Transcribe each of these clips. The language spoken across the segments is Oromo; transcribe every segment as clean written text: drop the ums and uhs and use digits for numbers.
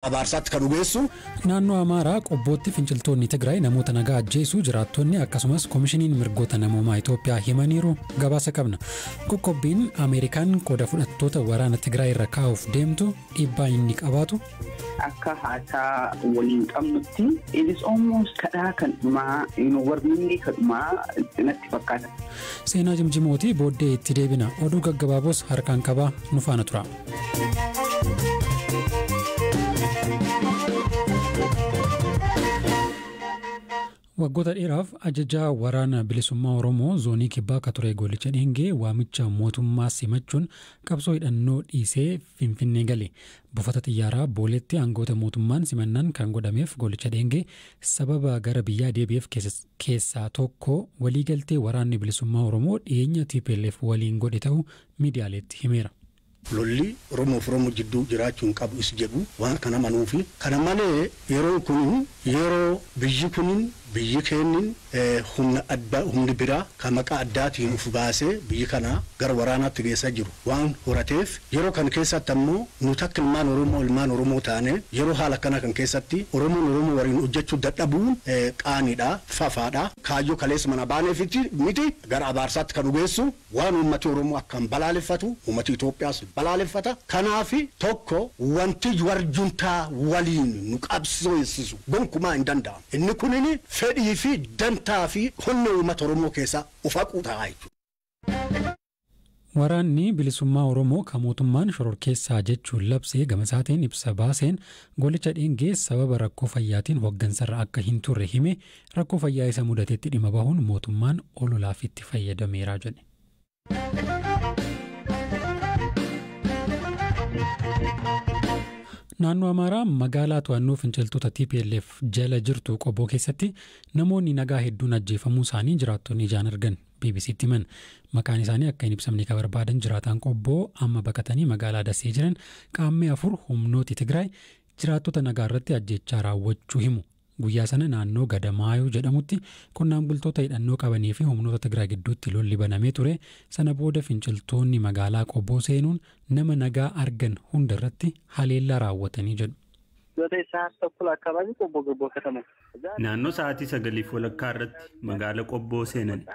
Abaarsaatti kan dhugeessu naannoo Amaaraa qobbootti finciltoonni Tigraay namoota nagaa ajjeesuu jiraattonni akkasumas koomishiniin mirgoota namoomaa Itoophiyaa himaniiru gabaasa qabna. Qoqqobbiin Ameerikaan qooda fudhattoota waraana Tigraay irra kaa'uuf deemtu dhiibbaa inni qabaatu akka haasaa waliin qabnutti it is almost kadhaa kan dhumaa warmini kan dhumaa natti fakkaata. Seenaa jimjimootii booddee itti deebina. Oduu gaggabaaboos harkaan qabaa nu faana tura. Waggoota dheeraaf ajajaa waraana bilisummaa Oromoo zoonii kibbaa Katuree Goolicha Dheengee waamicha mootummaa simachuun qabsoo hidhannoo dhiisee Finfinnee gale. Buufata xiyyaaraa Booleetti aangoota mootummaan simannaan kan godhameef Goolicha Dheengee sababa gara biyyaa deebi'eef keessaa tokko waliigaltee waraanni bilisummaa Oromoo dhiyeenya TPLF waliin godhe ta'uu miidiyaaleetti himeera. lolli Oromoo jidduu jiraachuun qabu is jedhu waan kana manuufi kana malee yeroo kun yeroo biyyi kun biyyi kennin humna adda humni biraa kan maqaa addaatiin uf baasee biyyi kana gara waraanaatti geessaa jiru waan horateef yeroo kan keessatti ammoo nuti akka ilmaan Oromoo taane yeroo haala kana kan keessatti Oromoo wariin hojjechuu dadhabuun qaaniidha fafaadha kaayyoo kaleessa mana baaneefitti miti gara abaarsaatti kan dhugeessu waan uummati Oromoo akkan balaaleffatu uummati Itoophiyaas balaaleffata kanaafi tokko wanti warjuntaa waliin nu qabsiisu gonkumaa hin danda'amu inni kunini fedhii fi dantaa fi humna uummata Oromoo keessa ufaquu ta'a jechuudha. Waraanni bilisummaa Oromoo kan mootummaan shororkeessaa jechuun labsee gamasaatiin ibsa baaseen Goolicha Dheengee sababa rakkoo fayyaatiin hooggansarra akka hin turre hime rakkoo fayyaa isa mudateetti dhimma bahuun mootummaan ololaaf itti fayyadameera jedhe. Naannoo Amaaraa magaalaa to'annoo finciltoota TPLF jala jirtu qobboo keessatti namoonni nagaa hedduun ajjeefamuu isaanii jiraattonni ijaan argan BBC'tti himan. Maqaan isaanii akka hin ibsamne kan barbaadan jiraataan qobboo amma baqatanii magaalaa Dasee jiran qaammee 4 humnooti Tigraay jiraattota nagaa irratti ajjechaa raawwachuu himu. Guyyaa sana naannoo Gadamaayuu jedhamutti qonnaan bultoota hidhannoo qabanii fi humnoota Tigraay gidduutti lolli banamee ture. Sana booda finciltoonni magaalaa qobboo seenuun nama nagaa argan hunda irratti haleellaa raawwatanii jedhu. Naannoo sa'aatii 9:00 irratti magaalaa qobboo seenan.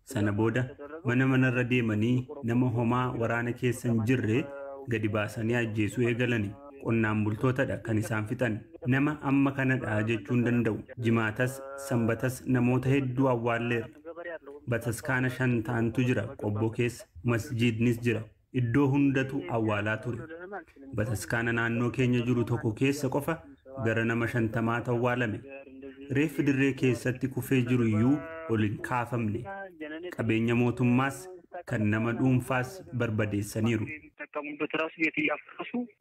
Sana booda manarra deemanii nama homaa waraana keessa hin jirre gadi baasanii ajjeesuu eegalani. Qonnaan bultootadha kan isaan fixan. Nama amma kanadha jechuun danda'u. Jimaatas sanbatas namoota hedduu awwaalleera. Bataskaana 5 ta'antu jira qobboo keessa. Masjiidnis jira. Iddoo hundatu awwaalaa ture. Bataskaana naannoo keenya jiru tokko keessa qofa gara nama 50 awwaalame. Reeffi dirree keessatti kufee jiru iyyuu ol hin kaafamne. Qabeenya mootummaas kan nama dhuunfaas barbadeessaniiru.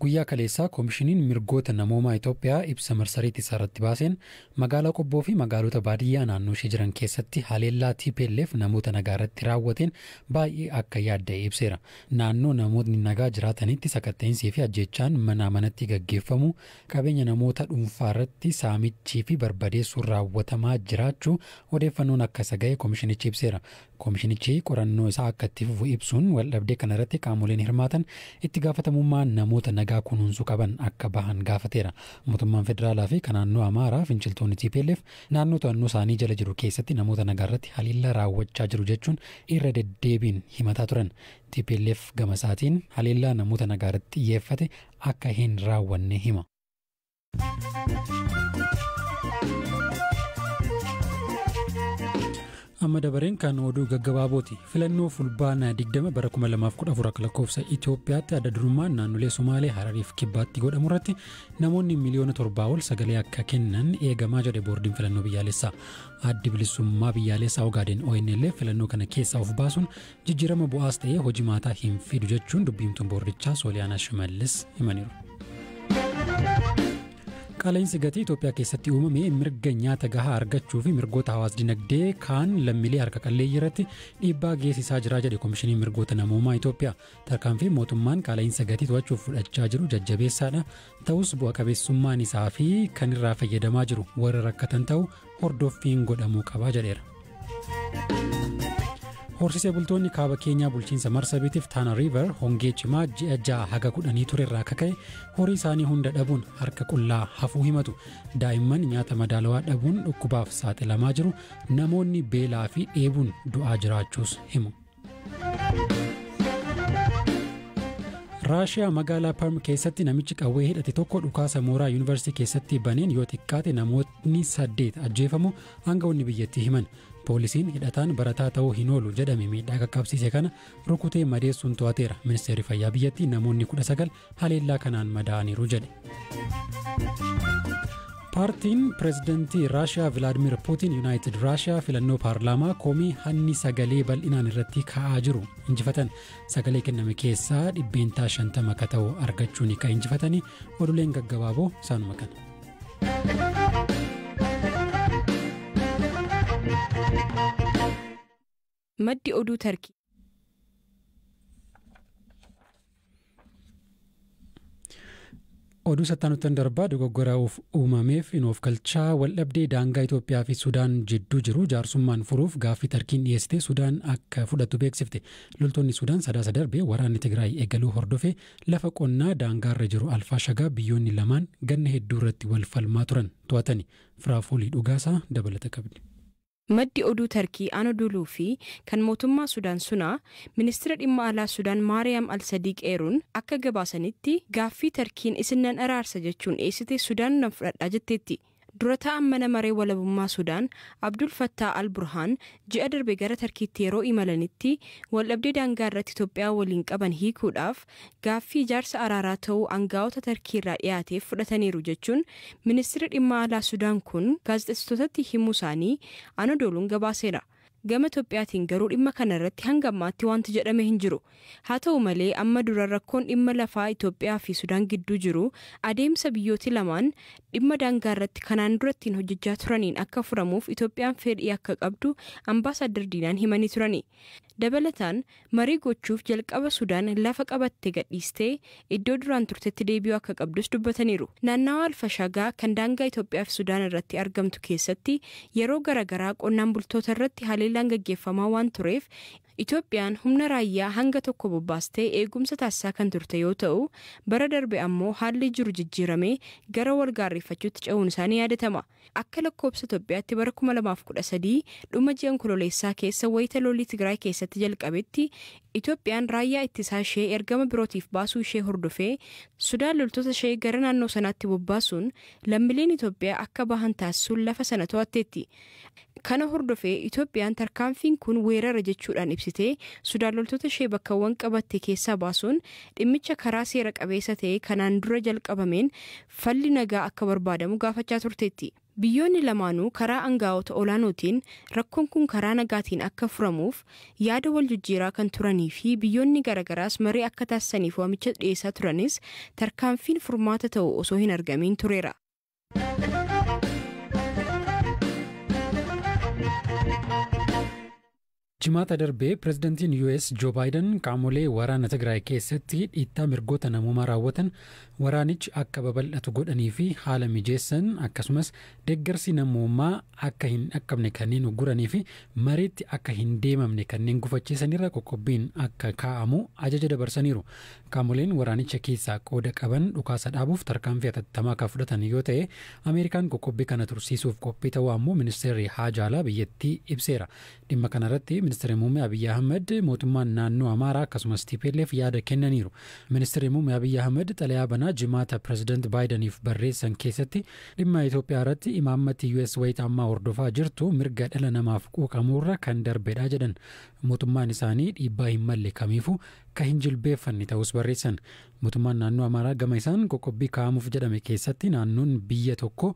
Guyyaa kaleessaa koomishiniin mirgoota namoomaa Itoophiyaa ibsa marsariitii isaarratti baaseen magaalaa qobboo fi magaalota baadiyyaa naannoo ishee jiran keessatti haleellaa TPLF namoota nagaa irratti raawwateen baay'ee akka yaadda'e ibseera. Naannoo namoonni nagaa jiraatanitti sakatta'insi fi ajjechaan manatti gaggeeffamu qabeenya namoota dhuunfaa irratti saamichii fi barbadeessuun raawwatamaa jiraachuu odeeffannoon akka isa ga'e koomishinichi ibseera. Koomishinichi qorannoo isaa akka itti fufu ibsuun waldhabdee kana irratti qaamoleen hirmaatan itti gaafatamummaan namoota nagaa kunuunsuu qaban akka bahan gaafateera. Mootummaan federaalaa fi kan naannoo Amaaraa finciltoonni TPLF naannoo to'annoo isaanii jala jiru keessatti namoota nagaa irratti haleellaa raawwachaa jiru jechuun irra deddeebiin himataa turan. TPLF gamasaatiin haleellaa namoota nagaa irratti xiyyeeffate akka hin raawwanne hima. Amma dabareen kan oduu gaggabaabooti. Filannoo fulbaana 20 bara 2014 akka lakkoofsa Itoophiyaatti adda durummaan naannolee Somaalee Hararii fi Kibbaatti godhamu irratti namoonni miliyoona 7 ol sagalee akka kennan eegamaa jedhe boordiin filannoo biyyaalessaa. Addi bilisummaa biyyaalessaa Ogaaden ONL filannoo kana keessaa of baasuun jijjiirama bu'aas ta'ee hojii maataa hin fidu jechuun dubbiimtuun boordichaa Sooliyaanaa Shimallis himaniiru. Qaala'insi gatii Itoophiyaa keessatti uumame mirga nyaata gahaa argachuu fi mirgoota hawaas dinagdee kaan lammiilee harka qalleeyyii irratti dhiibbaa geessisaa jira jedhe koomishiniin mirgoota namoomaa Itoophiyaa. Tarkaanfii mootummaan qaala'insa gatii to'achuuf fudhachaa jiru jajjabeessaadha. Ta'us bu'a qabeessummaan isaa fi kan irraa fayyadamaa jiru warra rakkatan ta'u hordoffiin godhamuu qaba jedheera. Horsiisee bultoonni kaaba keenyaa bulchiinsa Marsabiitiif Tana River hongee cimaa ji'a 6 haga 10 turerraa kaka'e horii isaanii hunda dhabuun harka qullaa hafuu himatu. Daa'imman nyaata madaalawaa dhabuun dhukkubaaf saaxilamaa jiru. Namoonni beelaa fi dheebuun du'aa jiraachuus himu. Raashiyaa magaalaa Perm keessatti namichi qawwee hidhate tokko dhukaasa mooraa yuunivarsiitii keessatti baneen yoo xiqqaate namoonni 8 ajjeefamu aangawoonni biyyattii himan. Poolisiin hidhataan barataa ta'uu hin oolu jedhame miidhaa qaqqabsiise kana rukutee madeessuun to'ateera. Ministeerri fayyaa biyyattii namoonni 19 haleellaa kanaan madaa'aniiru jedhe. Paartiin pireezidantii Raashiyaa Vilaadimir Puutiin Yuunaayitid Raashiyaa filannoo paarlaamaa komii hanni sagalee bal'inaan irratti ka'aa jiru injifatan. Sagalee kenname keessaa 50% akka ta'u argachuun kan injifatanii oduuleen gaggabaaboo isaanuma kana. Maddi oduu Tarkii. Oduu sattaanuttan darbaa dogoggora uumameef of galchaa waldhabdee daangaa Itoophiyaa fi Sudaan jidduu jiru jaarsummaan furuuf gaaffii Tarkiin dhiyeessite Sudaan akka fudhattu beeksifte. Loltoonni Sudaan sadaasa darbee waraanni Tigraay eegaluu hordofee lafa qonnaa daangaarra jiru Alfaashagaa biyyoonni lamaan ganna hedduu irratti wal falmaa turan to'atani. Firaafoolii dhugaasaa dabalata qabdi. Maddi oduu Tarkii Anadoluu fi kan mootummaa Sudaan sunaa ministeera dhimma alaa Sudaan Maariyaam Al-Sadiq eeruun akka gabaasanitti gaaffii Tarkiin isinnan araarsa jechuun dhiyeessite Sudaan nan fudhadhaa jetteetti. Dura taa'an mana maree walabummaa Sudaan Abdul Fattah Al-Burhaan ji'a darbe gara Tarkiitti yeroo imalanitti waldhabdee daangaa irratti Itoophiyaa waliin qaban hiikuudhaaf gaaffii ijaarsa araaraa ta'uu aangaa'ota Tarkii irraa dhiyaateef fudhataniiru jechuun ministeerri dhimma alaa Sudaan kun gaazexeessitootatti himuu isaanii Anadoluun gabaaseera. Gama Itoophiyaatiin garuu dhimma kana irratti hanga ammaatti wanti jedhame hin jiru. Haa ta'u malee amma dura rakkoon dhimma lafaa Itoophiyaa fi Sudaan gidduu jiru adeemsa biyyooti lamaan dhimma daangaa irratti kanaan durattiin hojjechaa turaniin akka furamuuf Itoophiyaan fedhii akka qabdu ambaasaadar Diinaan himanii turani. Dabalataan marii gochuuf jalqaba Sudaan lafa qabatte gadhiistee iddoo duraan turtetti deebi'uu akka qabdus dubbataniiru. Naannawaa Alfaashagaa kan daangaa Itoophiyaa fi Sudaan irratti argamtu keessatti yeroo garaagaraa qonnaan bultoota irratti haleellaan gaggeeffamaa waan tureef Itoophiyaan humna raayyaa hanga tokko bobbaastee eegumsa taasisaa kan turte yoo ta'u bara darbe ammoo haalli jiru jijjiiramee gara wal gaarreeffachuutti ce'uun isaanii yaadatama. Akka lakkoobsa Itoophiyaatti bara 2013 dhuma ji'a Onkololeessaa keessa wayita lolli Tigraay keessatti jalqabetti Itoophiyaan raayyaa ittisaa ishee ergama birootiif baasuu ishee hordofee Sudaan loltoota ishee gara naannoo sanaatti bobbaasuun lammiileen Itoophiyaa akka bahan taasisuun lafa sana to'atteetti. Kana hordofee Itoophiyaan tarkaanfiin kun weerara jechuudhaan ibsitee Sudaan loltoota ishee bakkawwan qabatte keessaa baasuun dhimmicha karaa seera qabeessa ta'e kanaan dura jalqabameen falli nagaa akka barbaadamu gaafachaa turteetti. Biyyoonni lamaanuu karaa aangaa'ota olaanootiin rakkoon kun karaa nagaatiin akka furamuuf yaada wal jijjiiraa kan turanii fi biyyoonni garagaraas marii akka taasisaniif waamicha dhiyeessaa turanis tarkaanfiin furmaata ta'u osoo hin argamiin tureera. Jimaata darbee pireezidantiin US Joe Biden qaamolee waraana Tigraay keessatti dhiittaa mirgoota namoomaa raawwatan waraanichi akka babal'atu godhanii fi haala mijeessan akkasumas deeggarsi namoomaa akka hin dhaqqabne kanneen ugguranii fi mariitti akka hin deemamne kanneen gufachiisanirra qoqqobbiin akka kaa'amu ajaja dabarsaniiru. Qaamoleen waraanicha keessaa qooda qaban dhukaasa dhaabuuf tarkaanfii hatattamaa akka fudhatan yoo ta'e Ameerikaan qoqqobbii kana tursiisuuf qophii ta'uu ammoo ministeerri haajaa alaa biyyattii ibseera. Dhimma kanarratti ministeerri muummee Abiyyi Ahmed mootummaan naannoo Amaaraa akkasumas TPLF yaada kennaniiru. Ministeerri muummee Abiyyi Ahmed xalayaa banaa jimaata pireezidaant Baayidaniif barreessan keessatti dhimma Itoophiyaa irratti imaammatti US wayita ammaa hordofaa jirtu mirga dhala namaaf quuqamuurra kan darbedha jedhan. Mootummaan isaanii dhiibbaa hin malle kamiifuu kan hin jilbeeffanne ta'us barreessan. Mootummaan naannoo Amaaraa gama isaan qoqqobbii kaa'amuuf jedhame keessatti naannoon biyya tokko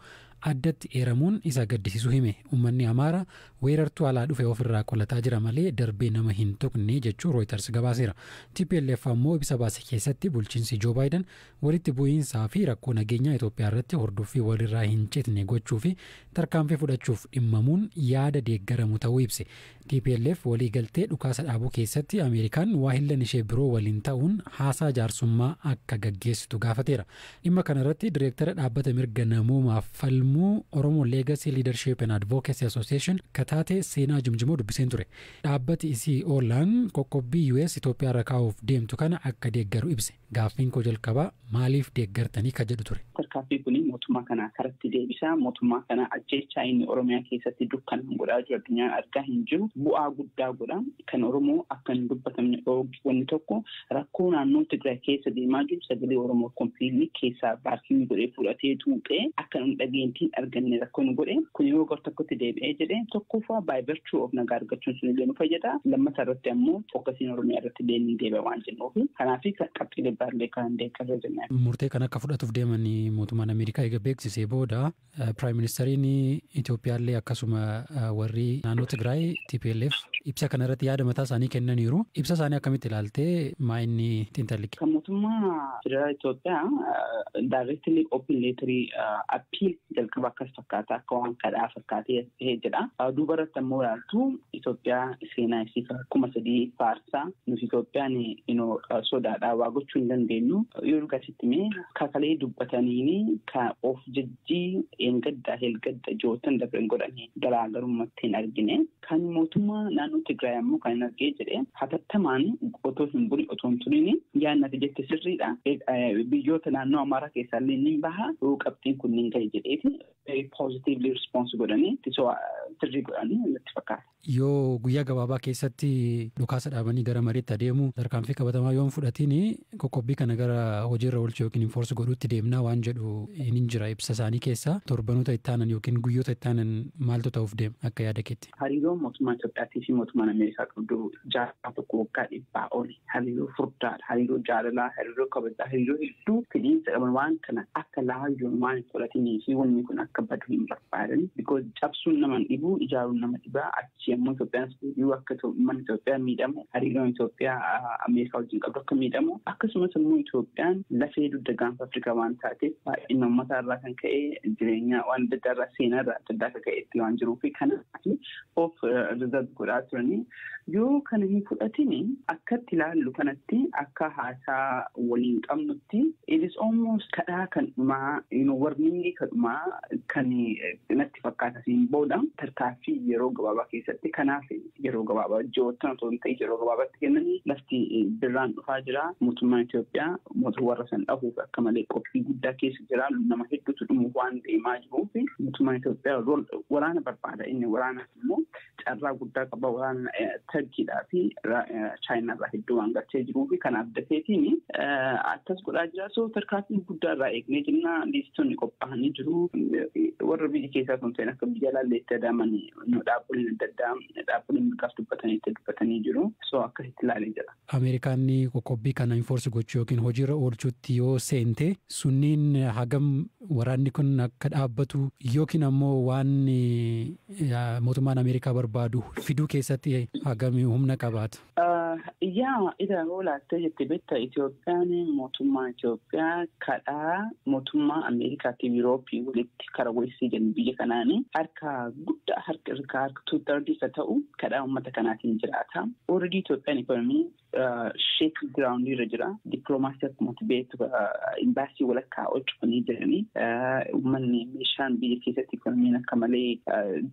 addatti eeramuun isa gaddisiisu hime. Uummanni Amaaraa weerartuu alaa dhufe ofirraa qolataa jira malee darbee nama hin tuqne jechuu Reuters gabaaseera. TPLF ammoo ibsa baase keessatti bulchiinsi Joe Biden walitti bu'iinsaa fi rakkoo nageenyaa Itoophiyaa irratti hordoffii walirraa hin citne gochuu fi tarkaanfii fudhachuuf dhimmamuun yaada deeggaramu ta'uu ibse. TPLF walii galtee dhukaasa dhaabuu keessatti Ameerikaan waahillan ishee biroo waliin ta'uun haasaa jaarsummaa akka gaggeessitu gaafateera. Dhimma kanarratti direektara dhaabbata mirga namoomaaf falmuu Oromo Legacy Leadership and Advocacy Association kataate seenaa jimjimoo dubbiseen ture. Dhaabbati isii oolaan qoqqobbii US Itoophiyaa irra kaa'uuf deemtu kana akka deeggaru ibse. Gaaffiin koo jalqabaa maaliif deeggartanii ka jedhu ture. Tarkaanfii kun mootummaa kana karatti deebisaa mootummaa kana ajjeechaa inni Oromiyaa keessatti dukkanaan godhaa jiru addunyaan argaa hin jiru bu'aa guddaa godha kan Oromoo akka hin dubbatamne wanni tokko rakkoo naannoo Tigraay keessa deemaa jiru sagalee Oromoo kompiilii keessaa baasii godhee fudhatee tuuqee akka hin dhageentiin arganne rakkoo nu godhe kun yoo gar tokkotti deebi'ee jedhee tokkoffaa by virtue of nagaa argachuun sun illee nu fayyada lammataa irratti ammoo fokkasiin Oromiyaa irratti deemnee deebi'a waan jennuufi kanaaf qabxiilee baarlee kan deeggarree jenna. Murtee kan akka fudhatuuf deemanii mootummaan Ameerikaa eega beeksisee booda Prime Ministeriin Itoophiyaallee akkasuma warri naannoo Tigraay TPLF ibsa kanarratti yaada mataa isaanii kennaniiru. Ibsa isaanii akkamitti ilaaltee maa inni xiinxalli? Kan mootummaa federaalaa Itoophiyaa directly open letter appeal jalqaba akkas fakkaata akka waan kadhaa fakkaatee jedha. Duuba irratti ammoo ilaaltu Itoophiyaa seenaa isii akkuma 3 faarsaa nuti Itoophiyaan sodaadhaa waa gochuu hin dandeenyu yoo gasitti mee kakalee dubbataniini ka of jajjii eengaddaa helgadda jootan dabren godhanii garaagarummaatti hin argine kan mootummaa naannoo Tigraay ammoo kan argee jedhee hatattamaan otoo hin buli otoo hin turin yaannati jette sirriidha biyyoota naannoo Amaaraa keessaallee ni baha qabxiin kun ni gahe jedheeti positively response godhanii sirrii godhanii natti fakkaata. Yoo guyyaa gabaabaa keessatti dhukaasa dhaabanii gara mariitti adeemu tarkaanfii qabatamaa yoo hin fudhatiin qoqqobbii kana gara hojiirra oolchuu yookiin enforce godhuutti deemnaa waan jedhu hin jira ibsa isaanii keessaa torbanoota itti aanan yookiin guyyoota itti aanan maaltu ta'uuf deema akka yaada keetti. Hariiroon mootummaa Itoophiyaatii fi mootummaan Ameerikaa qabdu jaarraa tokko waggaa 100 oli hariiroo furdaadha hariiroo jaalalaa hariiroo kabajaa hariiroo hedduu fedhiinsa qaban waan kana akka laajoon waan fudhatinii fi wanni kun akka badu hin barbaadan because cabsuun nama dhibuu ijaaruun nama dhibaa achi ammoo Itoophiyaan yoo akka uummanni Itoophiyaa miidhamu hariiroon Itoophiyaa Ameerikaa wajjin qabdu akka miidhamu akkasumas immoo Itoophiyaan lafee dugda gaanfa Afrikaa waan taateef baay'ina uummata irraa kan ka'e jireenya waan adda addaa irraa seenaa irraa adda addaa ka'e itti waan jiruuf kanaaf of rizat godhaa turanii yoo kana hin fudhatin akkatti ilaallu kanatti akka haasaa waliin qabnutti it is almost kadhaa kan dhumaa warningii kan dhumaa kan natti fakkaata siin booda tarkaanfii yeroo gabaabaa keessatti kanaaf yeroo gabaabaa ji'oottan otoo hin ta'in yeroo gabaabaatti kennanii lafti birraan dhufaa jira mootummaan Itoophiyaa mootummaa warra san dhahuuf akka malee qophii guddaa keessa jira nama hedduutu dhumuuf waan deemaa jiruuf mootummaan Itoophiyaa waraana barbaada inni waraana immoo carraa guddaa qaba waraana Turkiidhaa fi Chaayinaa irraa hedduu waan galchee jiruuf kanaaf dafeetiin akkas godhaa jira so tarkaanfii guddaa irraa eegnee jenna liistonni qophaa'anii jiru warra biyya keessaa kan ta'an akka biyya laalleetti adaamanii dhaabbileen adda addaa dhaabbileen mirgaaf dubbatanii jiru so akkasitti ilaalee jira. Ameerikaan qoqqobbii kana enforce gochuu yookiin hojiirra oolchuutti yoo seente sunniin hagam waraanni kun akka dhaabbatu yookiin ammoo waan mootummaan Ameerikaa barbaadu fiduu keessatti hagam humna qabaata. Yaa ida hoolaattee jette betta Itoophiyaan mootummaa Itoophiyaa kadhaa mootummaa Ameerikaatiif Yurooppii walitti karawweessii jennu biyya kanaanii harka guddaa harka 2/3 ta'u kadhaa uummata kanaatiin jiraata. Already Itoophiyaan ikonomii shake ground irra jira. Diplomaasii akkuma beektu imbaasii walakkaa hojjetanii jiranii uummanni meeshaan biyya keessatti ikonomiin akka malee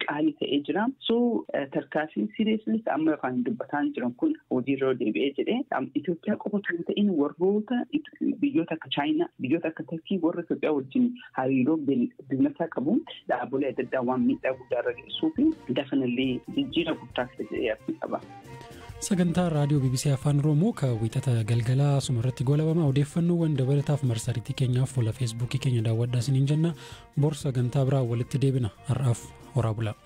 qaalii ta'ee jira. So tarkaanfiin seriously amma kan dubbataan jiran kun hojiirra deebi'ee jedhee Itoophiyaa qofa kan ta'in warroota biyyoota akka Chaayinaa biyyoota akka Turkii warra Itoophiyaa wajjin hariiroo biizinasaa qabu dhaabbilee adda addaa waan miidhaa guddaa irra geessuu fi definitely jijjiirama guddaa keessatti qaba. Sagantaa raadiyoo BBC Afaan Oromoo ka wiixata galgalaa sumarratti goolabama odeeffannoowwan dabalataaf marsariitii keenyaaf fuula feesbuukii keenya daawwadhaa isiniin jenna bor sagantaa biraa walitti deebina har'aaf horaa bulaa.